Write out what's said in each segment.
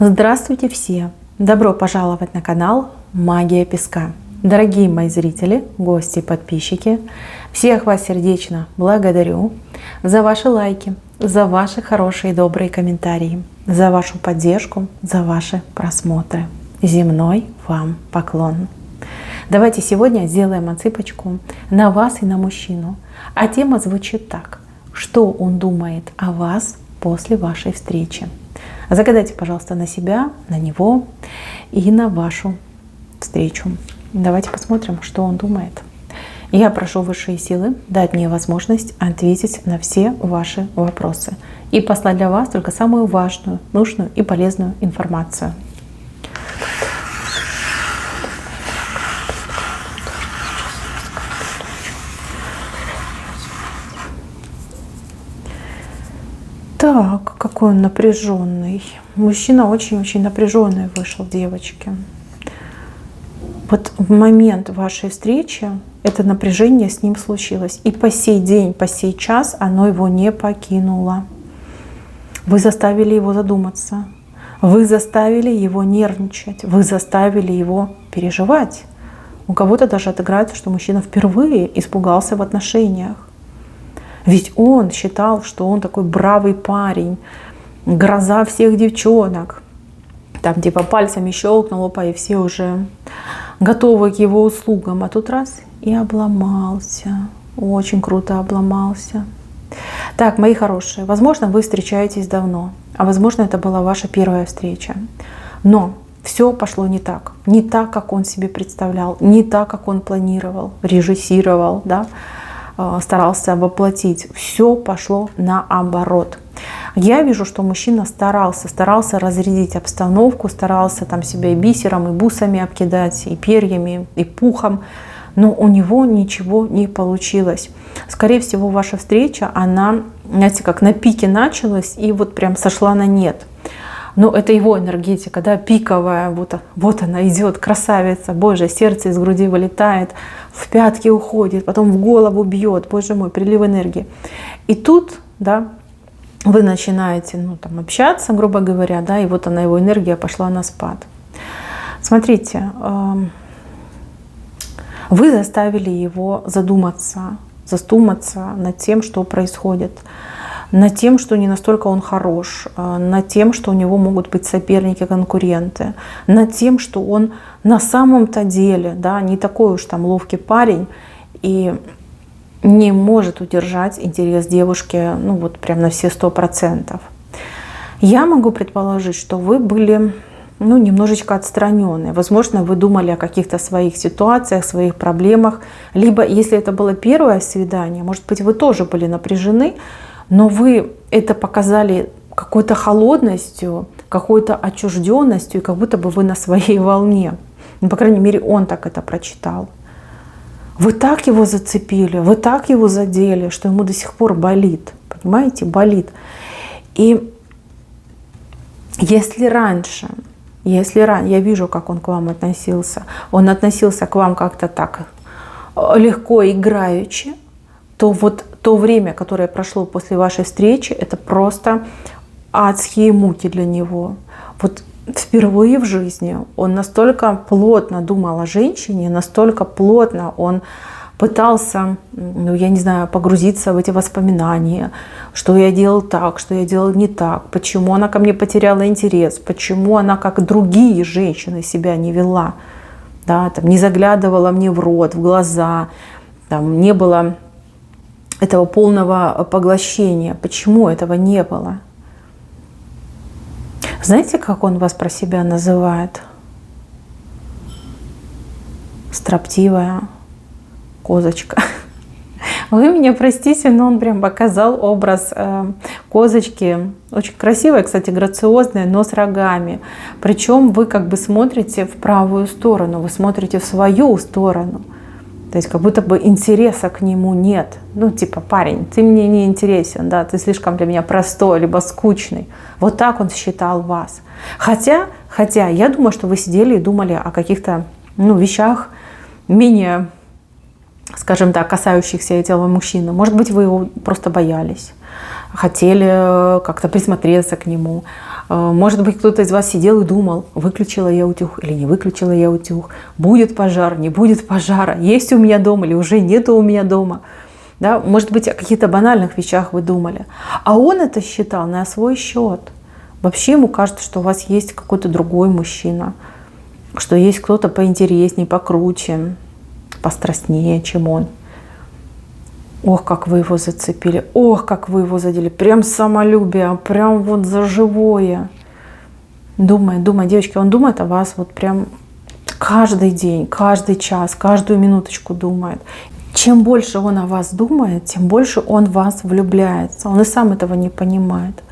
Здравствуйте все! Добро пожаловать на канал Магия Песка. Дорогие мои зрители, гости и подписчики, всех вас сердечно благодарю за ваши лайки, за ваши хорошие и добрые комментарии, за вашу поддержку, за ваши просмотры. Земной вам поклон! Давайте сегодня сделаем отсыпочку на вас и на мужчину. А тема звучит так: что он думает о вас после вашей встречи? Загадайте, пожалуйста, на себя, на него и на вашу встречу. Давайте посмотрим, что он думает. Я прошу высшие силы дать мне возможность ответить на все ваши вопросы и послать для вас только самую важную, нужную и полезную информацию. Так, какой он напряженный. Мужчина очень-очень напряженный вышел, девочки. Вот в момент вашей встречи это напряжение с ним случилось. И по сей день, по сей час оно его не покинуло. Вы заставили его задуматься. Вы заставили его нервничать. Вы заставили его переживать. У кого-то даже отыграется, что мужчина впервые испугался в отношениях. Ведь он считал, что он такой бравый парень, гроза всех девчонок. Там типа пальцами щелкнул, опа, и все уже готовы к его услугам. А тут раз и обломался. Очень круто обломался. Так, мои хорошие, возможно, вы встречаетесь давно, а возможно, это была ваша первая встреча. Но все пошло не так. Не так, как он себе представлял, не так, как он планировал, режиссировал, да? Старался воплотить. Все пошло наоборот. Я вижу, что мужчина старался разрядить обстановку, старался там себя и бисером, и бусами обкидать, и перьями, и пухом, но у него ничего не получилось. Скорее всего, ваша встреча, она, знаете, как на пике началась и вот прям сошла на нет. Но это его энергетика, да, пиковая, вот она идет, красавица, боже, сердце из груди вылетает, в пятки уходит, потом в голову бьет, боже мой, прилив энергии. И тут, да, вы начинаете, там, общаться, грубо говоря, да, и вот она, его энергия пошла на спад. Смотрите, вы заставили его задуматься над тем, что происходит, над тем, что не настолько он хорош, над тем, что у него могут быть соперники, конкуренты, над тем, что он на самом-то деле, да, не такой уж там ловкий парень и не может удержать интерес девушки, ну вот прям на все 100%. Я могу предположить, что вы были, немножечко отстраненные. Возможно, вы думали о каких-то своих ситуациях, своих проблемах. Либо, если это было первое свидание, может быть, вы тоже были напряжены, но вы это показали какой-то холодностью, какой-то отчужденностью, и как будто бы вы на своей волне. По крайней мере, он так это прочитал. Вы так его зацепили, вы так его задели, что ему до сих пор болит. Понимаете, болит. И если раньше, я вижу, как он к вам относился, он относился к вам как-то так легко, играючи, то вот то время, которое прошло после вашей встречи, это просто адские муки для него. Вот впервые в жизни он настолько плотно думал о женщине, настолько плотно он пытался, погрузиться в эти воспоминания, что я делал так, что я делал не так, почему она ко мне потеряла интерес, почему она, как другие женщины, себя не вела, да, там, не заглядывала мне в рот, в глаза, там, не было этого полного поглощения. Почему этого не было? Знаете, как он вас про себя называет? Строптивая козочка. Вы меня простите, но он прям показал образ козочки. Очень красивая, кстати, грациозная, но с рогами. Причем вы как бы смотрите в правую сторону, вы смотрите в свою сторону. То есть как будто бы интереса к нему нет. Типа, парень, ты мне не интересен, да, ты слишком для меня простой, либо скучный. Вот так он считал вас. Хотя я думаю, что вы сидели и думали о каких-то вещах менее, скажем так, касающихся этого мужчины. Может быть, вы его просто боялись, хотели как-то присмотреться к нему. Может быть, кто-то из вас сидел и думал, выключила я утюг или не выключила я утюг, будет пожар, не будет пожара, есть у меня дом или уже нету у меня дома. Да? Может быть, о каких-то банальных вещах вы думали. А он это считал на свой счет. Вообще ему кажется, что у вас есть какой-то другой мужчина, что есть кто-то поинтереснее, покруче, пострастнее, чем он. Ох, как вы его зацепили, ох, как вы его задели. Прям самолюбие, прям вот за живое. Думает, девочки, он думает о вас вот прям каждый день, каждый час, каждую минуточку думает. Чем больше он о вас думает, тем больше он в вас влюбляется. Он и сам этого не понимает.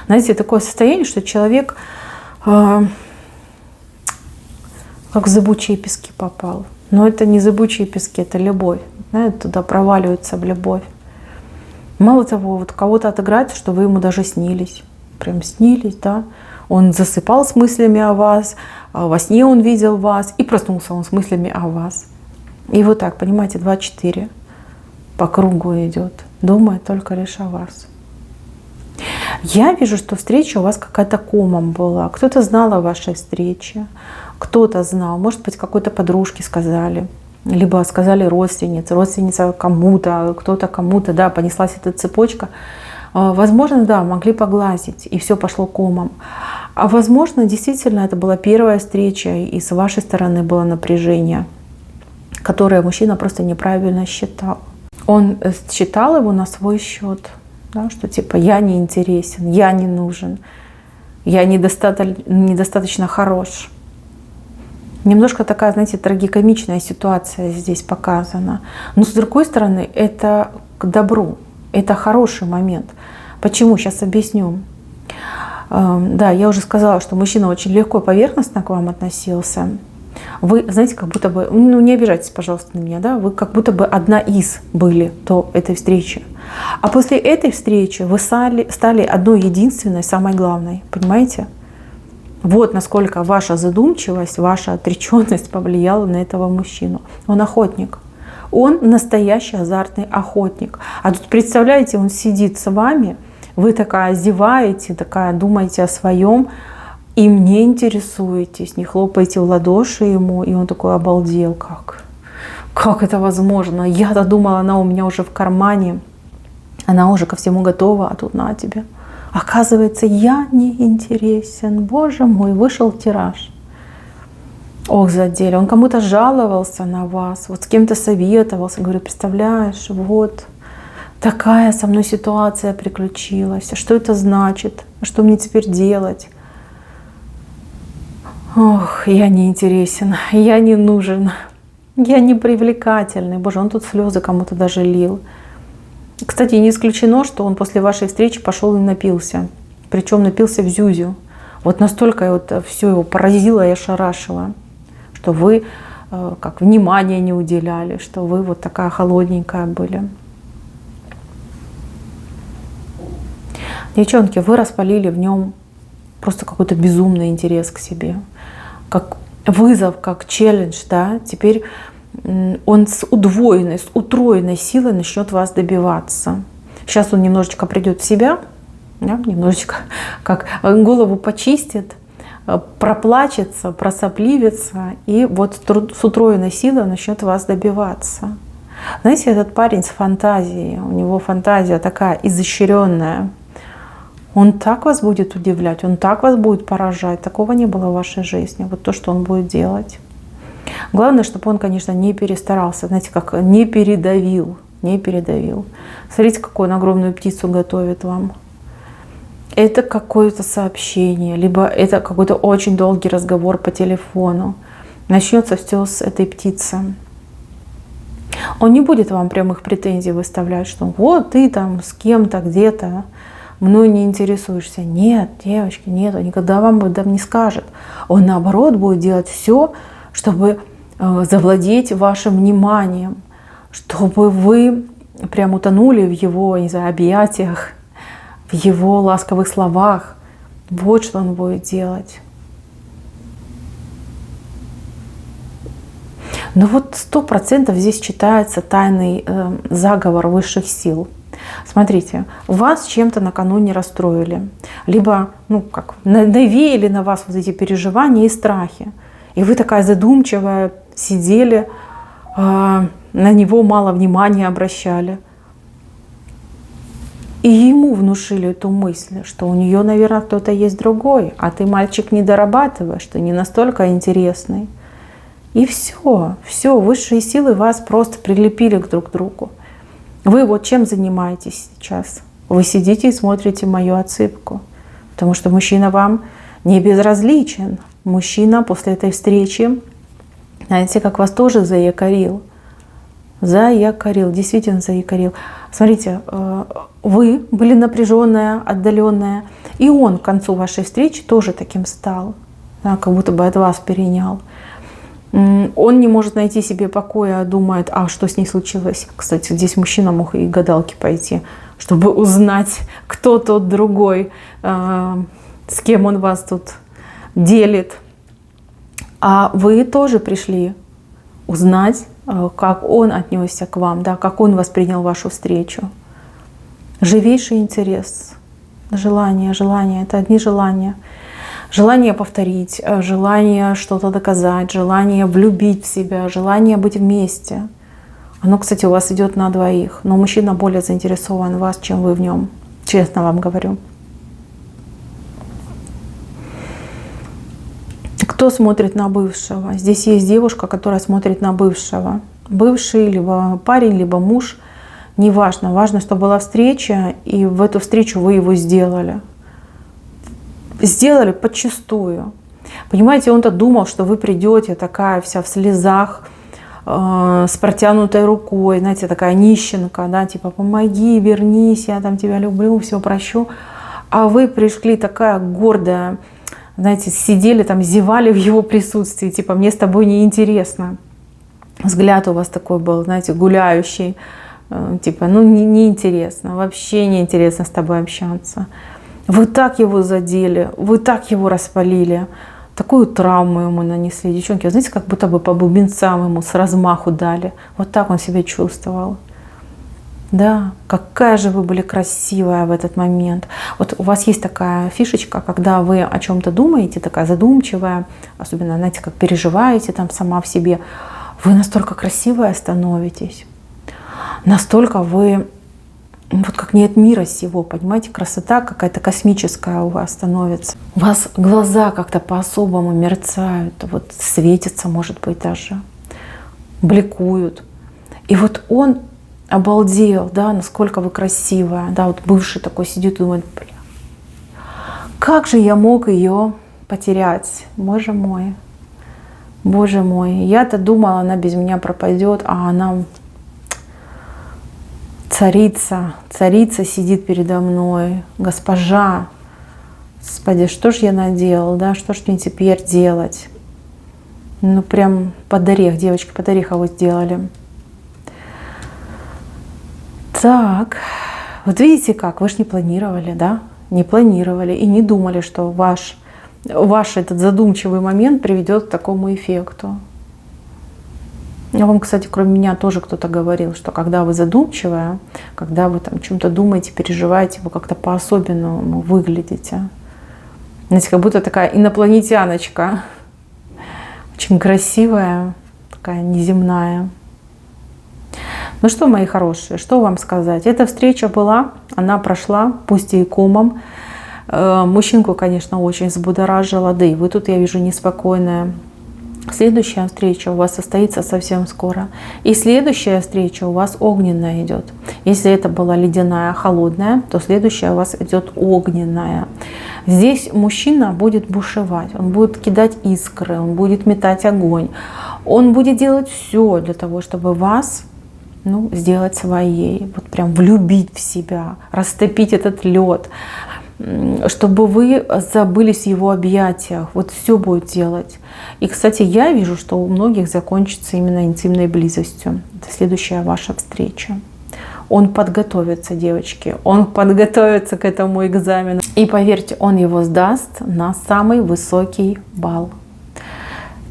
Знаете, такое состояние, что человек как в зыбучие пески попал. Но это не зыбучие пески, это любовь. Знаете, туда проваливается в любовь. Мало того, вот кого-то отыграть, что вы ему даже снились. Прям снились, да. Он засыпал с мыслями о вас, во сне он видел вас, и проснулся он с мыслями о вас. И вот так, понимаете, 2-4 по кругу идет. Думает только лишь о вас. Я вижу, что встреча у вас какая-то комом была. Кто-то знал о вашей встрече, кто-то знал. Может быть, какой-то подружке сказали. Либо сказали родственница кому-то, кто-то кому-то, да, понеслась эта цепочка. Возможно, да, могли поглазить, и все пошло комом. А возможно, действительно, это была первая встреча, и с вашей стороны было напряжение, которое мужчина просто неправильно считал. Он считал его на свой счет, да, что типа я не интересен, я не нужен, я недостаточно хорош. Немножко такая, знаете, трагикомичная ситуация здесь показана. Но с другой стороны, это к добру, это хороший момент. Почему? Сейчас объясню. Да, я уже сказала, что мужчина очень легко, поверхностно к вам относился. Вы, знаете, как будто бы, ну не обижайтесь, пожалуйста, на меня, да, вы как будто бы одна из были до этой встречи. А после этой встречи вы стали одной единственной, самой главной, понимаете? Вот насколько ваша задумчивость, ваша отреченность повлияла на этого мужчину. Он охотник. Он настоящий азартный охотник. А тут, представляете, он сидит с вами, вы такая зеваете, такая думаете о своем, им не интересуетесь, не хлопаете в ладоши ему, и он такой обалдел, как это возможно? Я-то думала, она у меня уже в кармане, она уже ко всему готова, а тут на тебе. Оказывается, я не интересен. Боже мой, вышел тираж. Ох, задели. Он кому-то жаловался на вас, вот с кем-то советовался. Говорю, представляешь, вот такая со мной ситуация приключилась. А что это значит? А что мне теперь делать? Ох, я не интересен, я не нужен, я не привлекательный. Боже, он тут слезы кому-то даже лил. Кстати, не исключено, что он после вашей встречи пошел и напился. Причем напился в зюзю. Вот настолько вот все его поразило и ошарашило, что вы как внимания не уделяли, что вы вот такая холодненькая были. Девчонки, вы распалили в нем просто какой-то безумный интерес к себе. Как вызов, как челлендж, да, теперь он с удвоенной, с утроенной силой начнет вас добиваться. Сейчас он немножечко придет в себя, да, немножечко как голову почистит, проплачется, просопливится, и вот с утроенной силой начнет вас добиваться. Знаете, этот парень с фантазией, у него фантазия такая изощренная. Он так вас будет удивлять, он так вас будет поражать. Такого не было в вашей жизни. Вот то, что он будет делать. Главное, чтобы он, конечно, не перестарался. Знаете, как не передавил. Не передавил. Смотрите, какую он огромную птицу готовит вам. Это какое-то сообщение, либо это какой-то очень долгий разговор по телефону. Начнется все с этой птицы. Он не будет вам прямых претензий выставлять, что вот ты там с кем-то где-то мной не интересуешься. Нет, девочки, нет, он никогда вам об этом не скажет. Он наоборот будет делать все, чтобы завладеть вашим вниманием, чтобы вы прям утонули в его, не знаю, объятиях, в его ласковых словах. Вот что он будет делать. Но вот 100% здесь читается тайный заговор высших сил. Смотрите, вас чем-то накануне расстроили. Либо, ну, как, навеяли на вас вот эти переживания и страхи. И вы такая задумчивая сидели, на него мало внимания обращали. И ему внушили эту мысль, что у нее, наверное, кто-то есть другой, а ты, мальчик, не дорабатываешь, ты не настолько интересный. И все, высшие силы вас просто прилепили друг к другу. Вы вот чем занимаетесь сейчас? Вы сидите и смотрите мою отсыпку, потому что мужчина вам не безразличен. Мужчина после этой встречи, знаете, как вас тоже заякорил. Заякорил, действительно заякорил. Смотрите, вы были напряженная, отдаленная, и он к концу вашей встречи тоже таким стал, да, как будто бы от вас перенял. Он не может найти себе покоя, думает, а что с ней случилось. Кстати, здесь мужчина мог и к гадалке пойти, чтобы узнать, кто тот другой, с кем он вас тут делит. А вы тоже пришли узнать, как он отнесся к вам, да, как он воспринял вашу встречу. Живейший интерес, желание, это одни желания. Желание повторить, желание что-то доказать, желание влюбить в себя, желание быть вместе. Оно, кстати, у вас идет на двоих, но мужчина более заинтересован в вас, чем вы в нем. Честно вам говорю. Кто смотрит на бывшего? Здесь есть девушка, которая смотрит на бывшего. Бывший, либо парень, либо муж. Неважно. Важно, что была встреча, и в эту встречу вы его сделали. Сделали подчистую. Понимаете, он-то думал, что вы придете такая вся в слезах, с протянутой рукой, знаете, такая нищенка, да, типа помоги, вернись, я там тебя люблю, все прощу. А вы пришли такая гордая, знаете, сидели там, зевали в его присутствии, типа мне с тобой не интересно. Взгляд у вас такой был, знаете, гуляющий, типа ну неинтересно, вообще неинтересно с тобой общаться. Вы так его задели, вы так его распалили, такую травму ему нанесли. Девчонки, знаете, как будто бы по бубенцам ему с размаху дали. Вот так он себя чувствовал. Да, какая же вы были красивая в этот момент. Вот у вас есть такая фишечка, когда вы о чем-то думаете, такая задумчивая, особенно, знаете, как переживаете там сама в себе, вы настолько красивая становитесь, настолько вы... Вот как нет мира сего, понимаете, красота какая-то космическая у вас становится. У вас глаза как-то по-особому мерцают, вот светятся, может быть, даже, бликуют. И вот он обалдел, да, насколько вы красивая. Да, вот бывший такой сидит и думает, бля, как же я мог ее потерять, боже мой, я-то думала, она без меня пропадет, а она... Царица сидит передо мной, госпожа. Господи, что ж я наделал, да, что ж мне теперь делать? Ну, прям под орех, девочки, под орех его сделали. Так, вот видите как, вы ж не планировали, да? Не планировали и не думали, что ваш этот задумчивый момент приведет к такому эффекту. Вам, кстати, кроме меня тоже кто-то говорил, что когда вы задумчивая, когда вы там о чем-то думаете, переживаете, вы как-то по-особенному выглядите. Знаете, как будто такая инопланетяночка. Очень красивая, такая неземная. Ну что, мои хорошие, что вам сказать? Эта встреча была, она прошла, пусть и комом. Мужчинку, конечно, очень взбудоражила, да и вы тут, я вижу, неспокойная. Следующая встреча у вас состоится совсем скоро. И следующая встреча у вас огненная идет. Если это была ледяная, холодная, то следующая у вас идет огненная. Здесь мужчина будет бушевать, он будет кидать искры, он будет метать огонь. Он будет делать все для того, чтобы вас сделать своей, вот прям влюбить в себя, растопить этот лед, чтобы вы забылись в его объятиях. Вот все будет делать. И, кстати, я вижу, что у многих закончится именно интимной близостью. Это следующая ваша встреча. Он подготовится, девочки, он подготовится к этому экзамену. И поверьте, он его сдаст на самый высокий балл.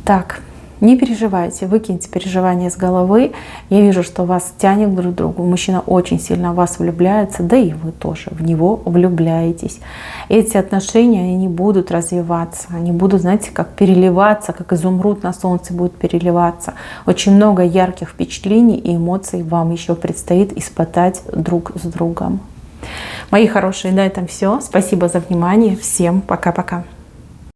Так, Не переживайте, выкиньте переживания с головы. Я вижу, что вас тянет друг к другу. Мужчина очень сильно в вас влюбляется, да и вы тоже в него влюбляетесь. Эти отношения, они будут развиваться, они будут, знаете, как переливаться, как изумруд на солнце будет переливаться. Очень много ярких впечатлений и эмоций вам еще предстоит испытать друг с другом. Мои хорошие, на этом все. Спасибо за внимание. Всем пока-пока.